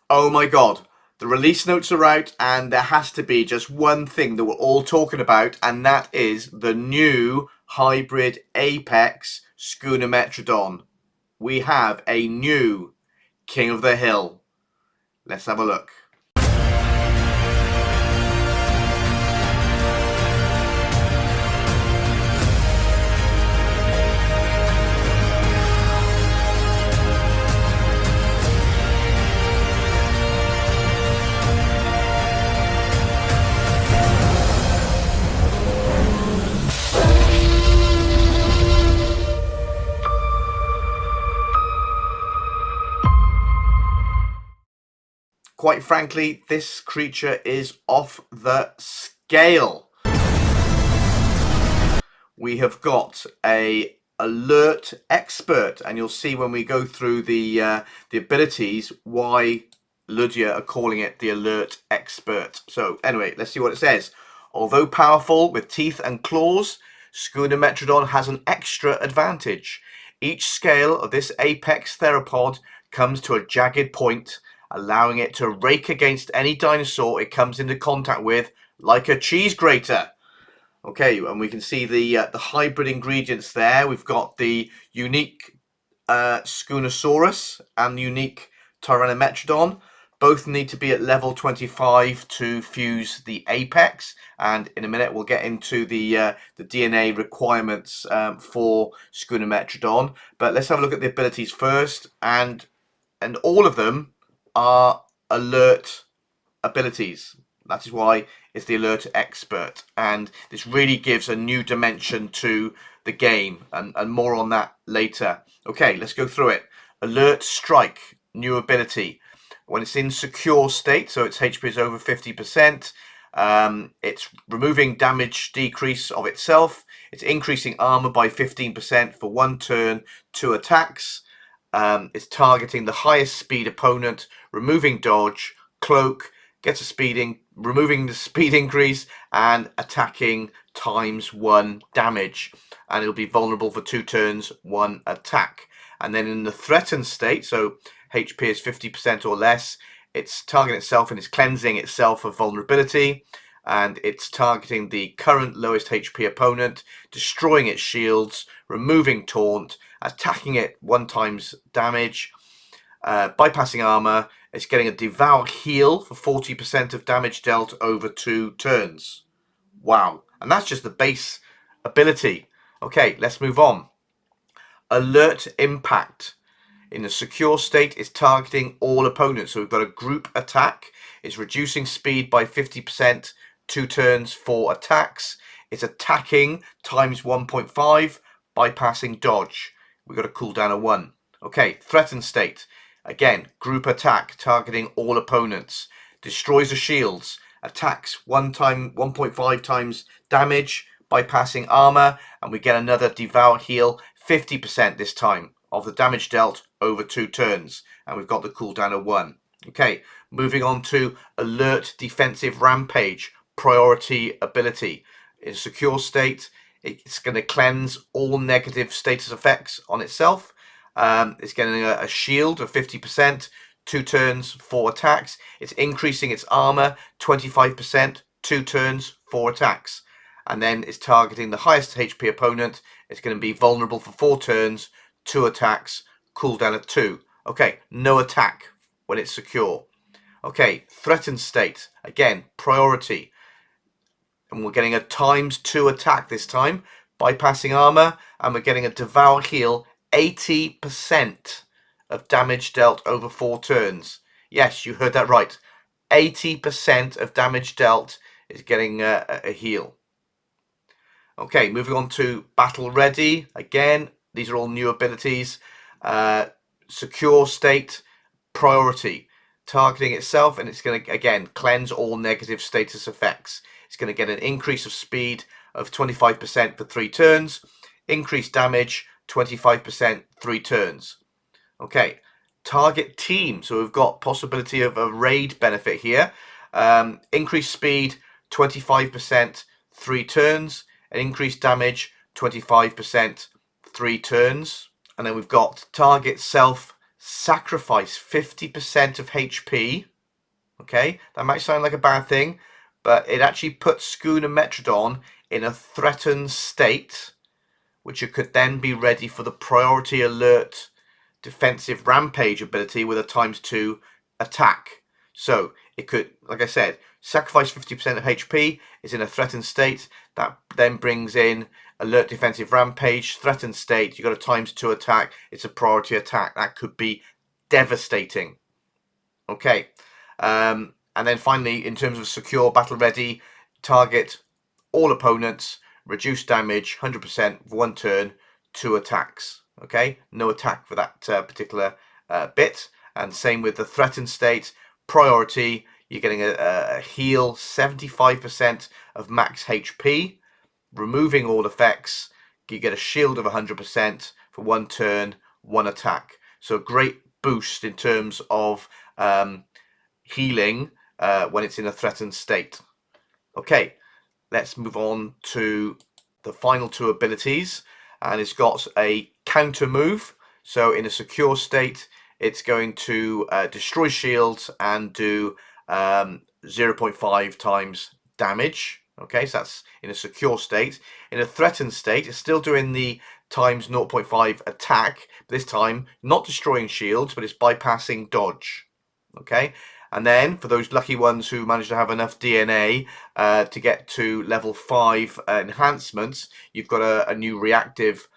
Oh my god, the release notes are out, and there has to be just one thing that we're all talking about, and that is the new hybrid Apex Skoonametrodon. We have a new King of the Hill. Let's have a look. Quite frankly, this creature is off the scale. We have got a alert expert, and you'll see when we go through the abilities why Ludia are calling it the alert expert. So anyway, let's see what it says. Although powerful with teeth and claws, Skoonametrodon has an extra advantage. Each scale of this apex theropod comes to a jagged point, allowing it to rake against any dinosaur it comes into contact with like a cheese grater. Okay, and we can see the hybrid ingredients there. We've got the unique Skoonosaurus and the unique Tyrannometrodon. Both need to be at level 25 to fuse the apex, and in a minute we'll get into the DNA requirements for Skoonometrodon. But let's have a look at the abilities first, and all of them are alert abilities. That is why it's the alert expert, and this really gives a new dimension to the game, and more on that later. Okay, let's go through it. Alert strike, new ability. When it's in secure state, so its HP is over 50%, it's removing damage decrease of itself. It's increasing armor by 15% for 1 turn, 2 attacks. It's targeting the highest speed opponent, removing dodge, cloak, gets a speeding, removing the speed increase, and attacking ×1 damage. And it'll be vulnerable for 2 turns, 1 attack. And then in the threatened state, so HP is 50% or less, it's targeting itself and it's cleansing itself of vulnerability. And it's targeting the current lowest HP opponent, destroying its shields, removing taunt, attacking it 1 times damage, bypassing armor. It's getting a devour heal for 40% of damage dealt over 2 turns. Wow. And that's just the base ability. Okay, let's move on. Alert impact. In a secure state, it's targeting all opponents. So we've got a group attack. It's reducing speed by 50%, 2 turns, 4 attacks. It's attacking ×1.5, bypassing dodge. We've got a cooldown of 1. Okay, threatened state. Again, group attack, targeting all opponents. Destroys the shields. Attacks 1.5 times damage, bypassing armor. And we get another devour heal, 50% this time, of the damage dealt over 2 turns. And we've got the cooldown of 1. Okay, moving on to alert defensive rampage, priority ability. In a secure state, it's going to cleanse all negative status effects on itself. It's getting a shield of 50%, 2 turns, 4 attacks. It's increasing its armor 25%, 2 turns, 4 attacks. And then it's targeting the highest HP opponent. It's going to be vulnerable for 4 turns, 2 attacks, cooldown of 2. Okay, no attack when it's secure. Okay, threatened state. Again, priority. And we're getting a ×2 attack this time, bypassing armor, and we're getting a devour heal, 80% of damage dealt over 4 turns. Yes, you heard that right. 80% of damage dealt is getting a heal. Okay, moving on to battle ready. Again, these are all new abilities. Secure state, priority. Targeting itself, and it's going to, again, cleanse all negative status effects. It's going to get an increase of speed of 25% for 3 turns. Increased damage, 25%, 3 turns. Okay, target team. So we've got possibility of a raid benefit here. Increased speed, 25%, 3 turns. And increased damage, 25%, 3 turns. And then we've got target self sacrifice 50% of HP. Okay, that might sound like a bad thing, but it actually puts Skoonametrodon in a threatened state, which it could then be ready for the priority alert defensive rampage ability with a ×2 attack. So it could, like I said, sacrifice 50% of HP, is in a threatened state. That then brings in alert defensive rampage, threatened state, you've got a ×2 attack, it's a priority attack. That could be devastating. Okay. And then finally, in terms of secure battle ready, target all opponents, reduce damage 100% for 1 turn, 2 attacks. Okay, no attack for that particular bit. And same with the threatened state, priority, you're getting a heal 75% of max HP, removing all effects, you get a shield of 100% for 1 turn, 1 attack. So great boost in terms of healing when it's in a threatened state. Okay, let's move on to the final 2 abilities, and it's got a counter move. So in a secure state, it's going to destroy shields and do 0.5 times damage. Okay, so that's in a secure state. In a threatened state, it's still doing the ×0.5 attack, but this time not destroying shields, but it's bypassing dodge. Okay, and then for those lucky ones who manage to have enough DNA to get to level 5 enhancements, you've got a new reactive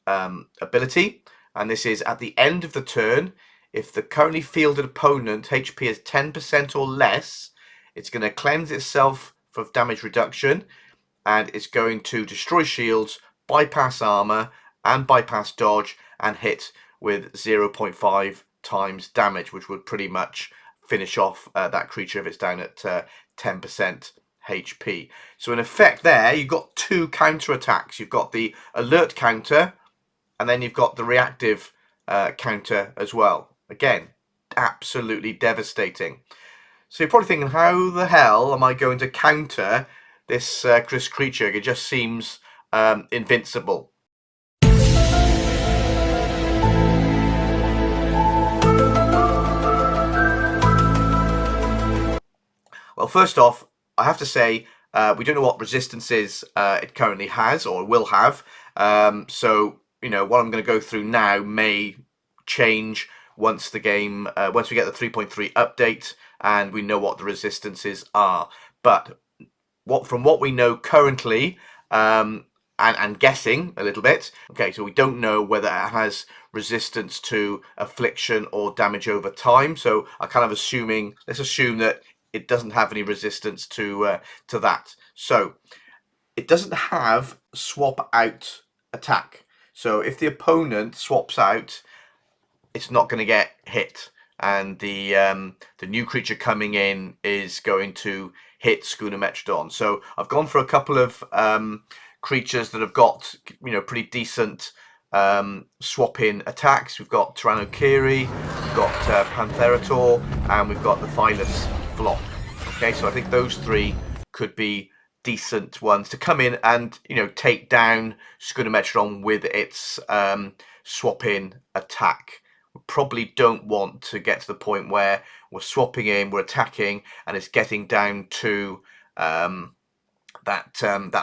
ability, and this is at the end of the turn. If the currently fielded opponent HP is 10% or less, it's going to cleanse itself for damage reduction, and it's going to destroy shields, bypass armor, and bypass dodge, and hit with 0.5 times damage, which would pretty much finish off that creature if it's down at 10% HP. So in effect there, you've got 2 counter attacks. You've got the alert counter, and then you've got the reactive counter as well. Again, absolutely devastating. So you're probably thinking, how the hell am I going to counter this creature? It just seems invincible. Well, first off, I have to say, we don't know what resistances it currently has or will have. So, you know, what I'm going to go through now may change once the game, once we get the 3.3 update and we know what the resistances are. But from what we know currently, and guessing a little bit, okay, so we don't know whether it has resistance to affliction or damage over time. So I'm kind of assuming, let's assume that it doesn't have any resistance to that. So it doesn't have swap out attack. So if the opponent swaps out, it's not going to get hit, and the new creature coming in is going to hit Skoonametrodon. So I've gone for a couple of creatures that have got, you know, pretty decent swap-in attacks. We've got Tyrannokiri, we've got Pantherator, and we've got the Thylus Flock. Okay, so I think those 3 could be decent ones to come in and, you know, take down Skoonametrodon with its swap-in attack. We probably don't want to get to the point where we're swapping in, we're attacking, and it's getting down to that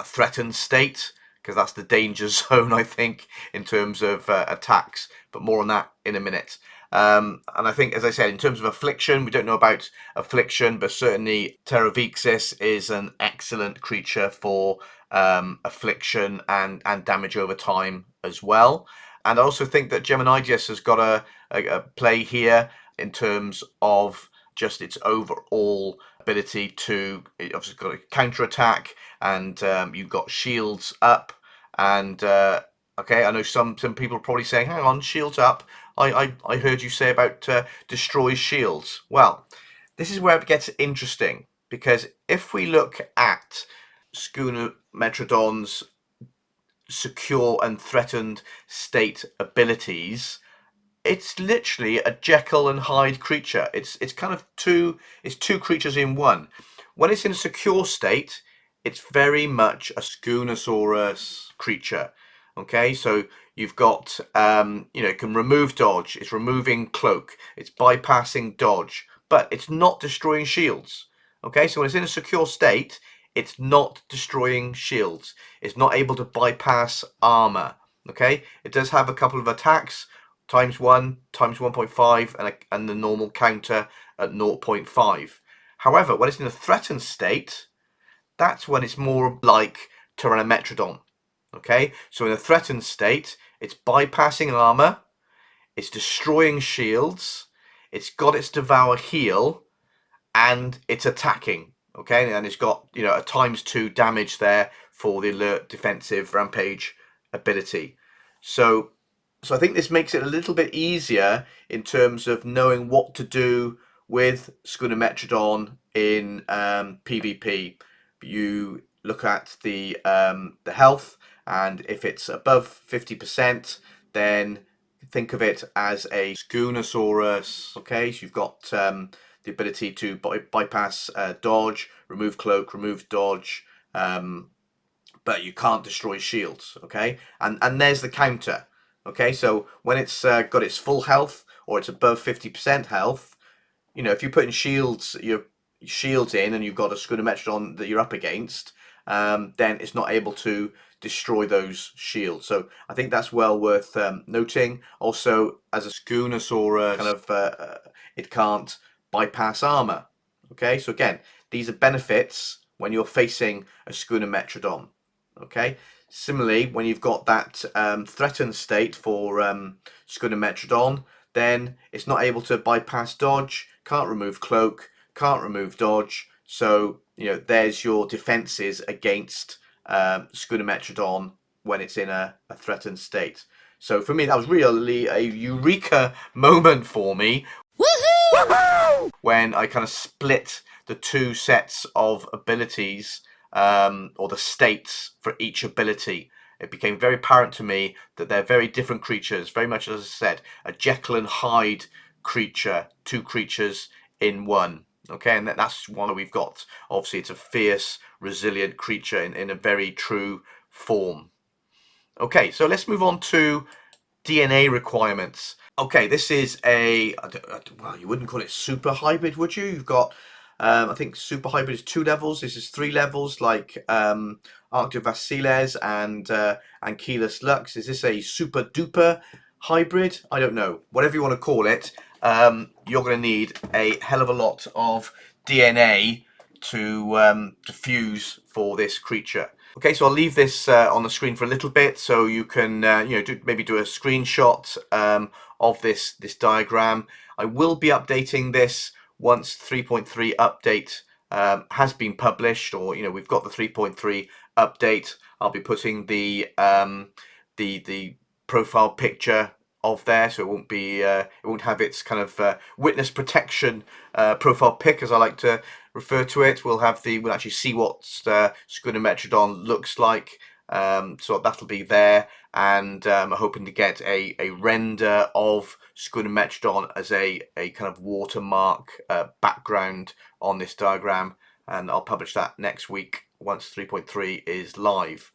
threatened state, because that's the danger zone, I think, in terms of attacks. But more on that in a minute. And I think, as I said, in terms of affliction, we don't know about affliction, but certainly Terravixis is an excellent creature for affliction and damage over time as well. And I also think that Geminidius has got a play here in terms of just its overall ability to, it obviously got a counter attack, and you've got shields up, and okay, I know some people are probably saying, hang on, shields up, I heard you say about destroy shields. Well, this is where it gets interesting, because if we look at Skoonametrodon's secure and threatened state abilities, it's literally a Jekyll and Hyde creature. It's kind of two creatures in one. When it's in a secure state, it's very much a Skoonosaurus creature. Okay, so you've got, it can remove dodge, it's removing cloak, it's bypassing dodge, but it's not destroying shields. Okay, so when it's in a secure state, it's not destroying shields. It's not able to bypass armor. Okay, it does have a couple of attacks, times 1, times 1.5, and the normal counter at 0.5. However, when it's in a threatened state, that's when it's more like Tyrannometrodon. Okay, so in a threatened state, it's bypassing armor, it's destroying shields, it's got its devour heal, and it's attacking. Okay, and it's got a ×2 damage there for the alert defensive rampage ability. So I think this makes it a little bit easier in terms of knowing what to do with Skoonametrodon in PvP. You look at the health, and if it's above 50%, then think of it as a Skoonosaurus. Okay, so you've got the ability to bypass dodge, remove cloak, remove dodge, but you can't destroy shields. Okay, and there's the counter. Okay, so when it's got its full health or it's above 50% health, if you put in your shields in and you've got a Skoonometrodon that you're up against, then it's not able to destroy those shields. So I think that's well worth noting. Also, as a Skoonosaurus, kind of it can't bypass armor. Okay, so again, these are benefits when you're facing a Skoonometrodon. Okay, similarly, when you've got that threatened state for Skoonometrodon, then it's not able to bypass dodge, can't remove cloak, can't remove dodge. So there's your defenses against Skoonometrodon when it's in a threatened state. So for me, that was really a eureka moment for me. Woohoo! When I kind of split the two sets of abilities, or the states for each ability. It became very apparent to me that they're very different creatures, very much as I said, a Jekyll and Hyde creature, two creatures in one. Okay, and that's why we've got, obviously, it's a fierce, resilient creature in a very true form. Okay, so let's move on to DNA requirements. Okay, this is well, you wouldn't call it super hybrid, would you? You've got, I think super hybrid is 2 levels. This is 3 levels, like Arctobacillus and Ancylus lux. Is this a super duper hybrid? I don't know. Whatever you want to call it, you're going to need a hell of a lot of DNA to fuse for this creature. Okay, so I'll leave this on the screen for a little bit so you can maybe do a screenshot of this diagram. I will be updating this once 3.3 update has been published, or we've got the 3.3 update. I'll be putting the profile picture of there, so it won't be it won't have its kind of witness protection profile pic, as I like to refer to it. We'll actually see what Skoonametrodon looks like, so that'll be there, and I'm hoping to get a render of Skoonametrodon as a kind of watermark background on this diagram, and I'll publish that next week once 3.3 is live.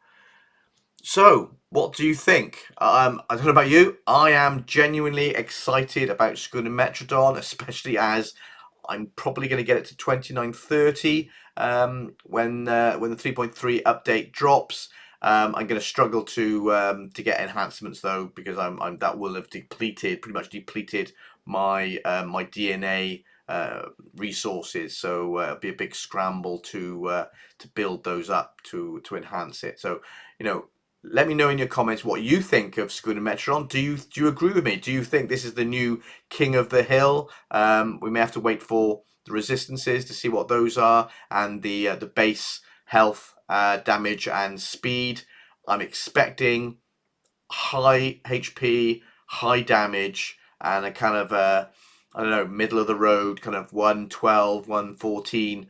So, what do you think? I don't know about you. I am genuinely excited about Skoonametrodon, especially as I'm probably going to get it to 2930 when the 3.3 update drops. I'm going to struggle to get enhancements though, because that will have pretty much depleted my my DNA resources. So it'll be a big scramble to build those up to enhance it. So let me know in your comments what you think of Skoonametrodon. Do you agree with me? Do you think this is the new king of the hill? We may have to wait for the resistances to see what those are, and the base health, damage, and speed. I'm expecting high HP, high damage, and a kind of I don't know, middle of the road, kind of 112, 114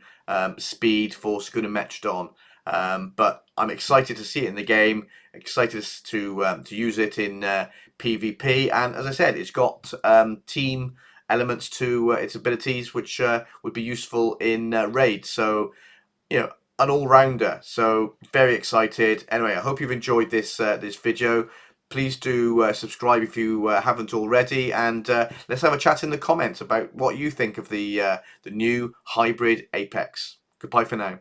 speed for Skoonametrodon. But I'm excited to see it in the game, excited to use it in PvP, and as I said, it's got team elements to its abilities, which would be useful in raids. So an all-rounder. So very excited. Anyway, I hope you've enjoyed this this video. Please do subscribe if you haven't already, and let's have a chat in the comments about what you think of the new hybrid Apex. Goodbye for now.